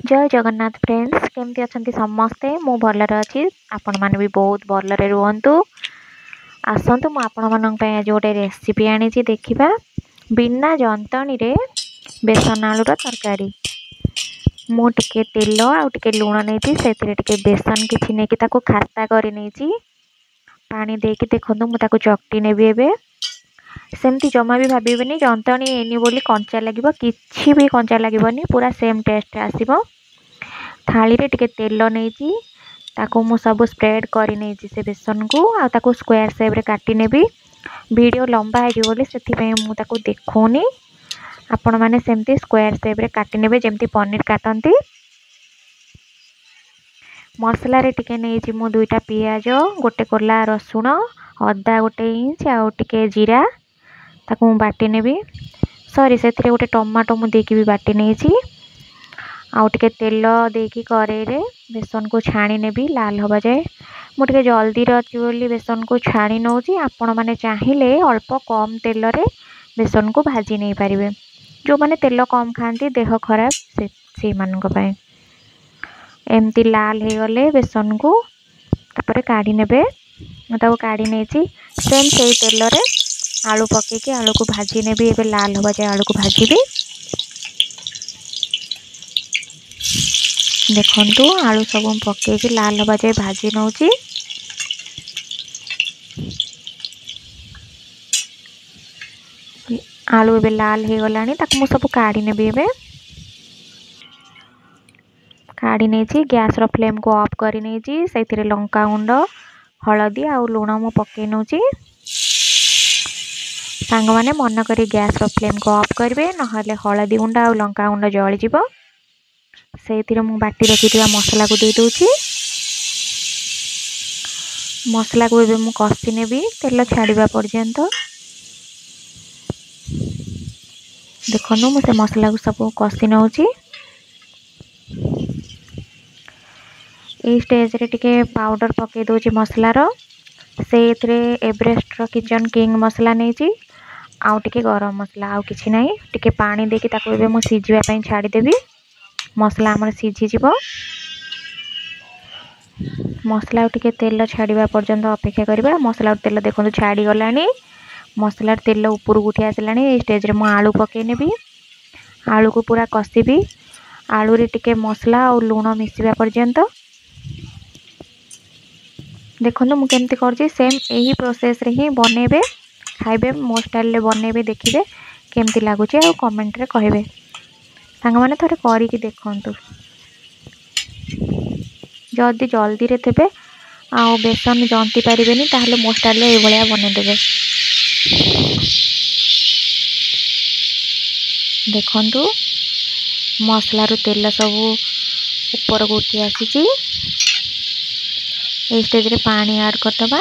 जय जगन्नाथ फ्रेंड्स केमती अच्छा समस्ते मु भलर अच्छी आपण मैंने भी बहुत भलरे रुहतु आसतु मु आपण मानक आज गोटे रेसिपी आनी देखा बिना जंतणी रे बेसन आलूर तरकारी मुझे तेल आउे लुण नहीं से बेसन किसी नहीं ताको खास्ता कर पानी देकी देखो मुझे चकटी नेबी एबे सेमती जमा भी भावेनि जंतणी एनी बोली कंचा लगे किसी भी कंचा लगे पूरा सेम टेस्ट आसब थाली रे टिके तेल नहीं ताको मु सब स्प्रेड कर नहीं से बेसन को आको स्क्वायर शेप रे काटी नेबी वीडियो लंबा हो बोली से देखौनी आपण मैंने सेमती स्क्वायर शेप रे काटी नेबे जेमती पनीर काटती मसला रे टिके नहीं मु दुईटा पियाज गोटे कोला रसुण अदा गोटे इंच आउ टिके जीरा ताको मु बाटी नेबी सॉरी से गोटे टमाटो मु देकी भी बाटी नहीं आउ टिके तेल देकी करेरे बेसन को छाणी नेबी लाल हवा जाए मुझे जल्दी अच्छी बोली बेसन को छाणी नौची आपण मैंने चाहिए अल्प कम तेल रे बेसन को भाजी नहीं पारे जो मैंने तेल कम खाती देह खराब से मानी एमती लाल हो गले बेसन को तापर काढ़ी नेबे काढ़ी नहीं सेम से तेल रे आलू पकेकी आलू को भाजी नेबी एबे लाल हवा जाए आलू को भाजी देखु आलू सब पकेकी लाल हवा जाए भाजी नौची आलू एबे लाल हो गलानी ताकू मु सब काढ़ी नेबी एबे काढ़ी नहीं गैस रो फ्लेम को ऑफ कर नहीं से लंका गुंड हलदी आउ लुण मु पकई नौची सांग माने मन करी गैस रो फ्लेम को ऑफ करेंगे ना हलदी गुंड आउ लंका गुंड जली जीवो से मु बाटी रखी मसला को दे दूची मसला को एबे मु कषि नेबी तेल छाड़वा पर्यंत देखो मु से मसला को सब कषि नौची ए स्टेज रे टिके पाउडर पके दोची मसलार से एवरेस्ट रो किचन किंग मसला नहीं आउ टिके गरम मसला आउ किछि नहीं टिके पानी देकी ताको एबे मु सिझिबा पई छाड़ी देबी मसला हमर सिझी जीवो मसला टिके तेल छाड़वा पर्यंत अपेक्षा करबा मसला तेल देखो छाड़ी गलानी मसला तेल ऊपर उठी आसलानी ए स्टेज रे मु आलू पके नेबी आलू को पूरा कषिबी आलू रे टिके मसला और लुण मिसवा पर्यंत देखो मु केमती करछि सेम यही प्रोसेस रे ही बनेबे खाइबे मो स्टाइल रे बनेबे देखिबे केमती लागुछि आ कमेंट रे कहबे सांग माने थोड़े करिकी देखंतु जल्दी जल्दी रे तेबे आ बेसन जंती पारिबेनी ताहले मो स्टाइल रे ए भलिया बने देबे देखंतु मसला रो तेल सब ऊपर को उठी आसीची ए स्टेज रे पानी ऐड करदबा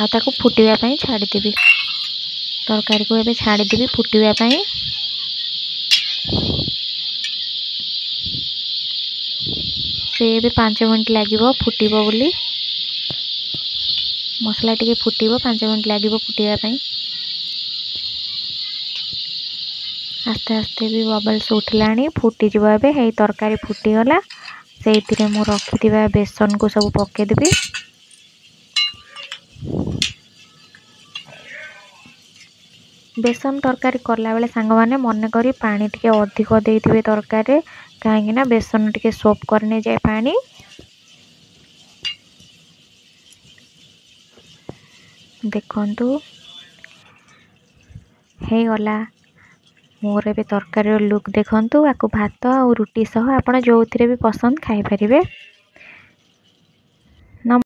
आ ताको फुटिवा पई छाड़ी देबी तरकारी को एबे छाड़ी देबी फुटिवा पई से एबे 5 मिनट लागिवो फुटिवो बोली मसला टिके फुटिवो 5 मिनट लागिवो फुटिवा पई आस्ते आस्ते भी बबल्स उठलानी फुटी जीव एबे हे तरकारी फुटी गला से मु रखी बेसन को सब पके देबी बेसन तरकारी करला बेले सांग माने मन करी पानी टिके अधिक देइथिबे तरकारी काहेकि ना बेसन टिके सोप करने जाए पानी देखंतु हे गला मोर एबे तरकारी लुक देखंतु आको भात आ रुटी सह आपण जो भी पसंद खाई परिबे।